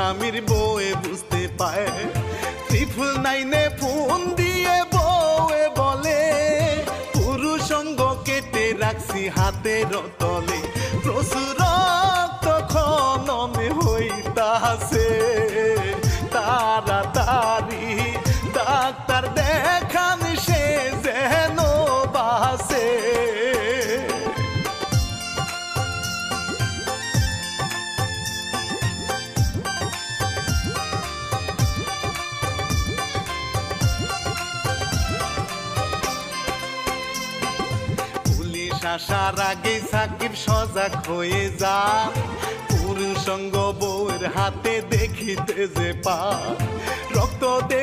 স্বামীর বউয়ে বুঝতে পায়। 999 ফোন দিয়ে বউয়ে বলে পুরুষ অঙ্গ কেটে রাখছি হাতের তলে, প্রচুর রক্ত খননে হইতাছে, তাড়াতাড়ি ডাক্তার দেখান সে যেন বাঁচে। পুলিশ আসার আগে সাকিব সজাগ হয়ে যা, পুরুষ অঙ্গ বউয়ের হাতে দেখিতে যে পা, রক্ত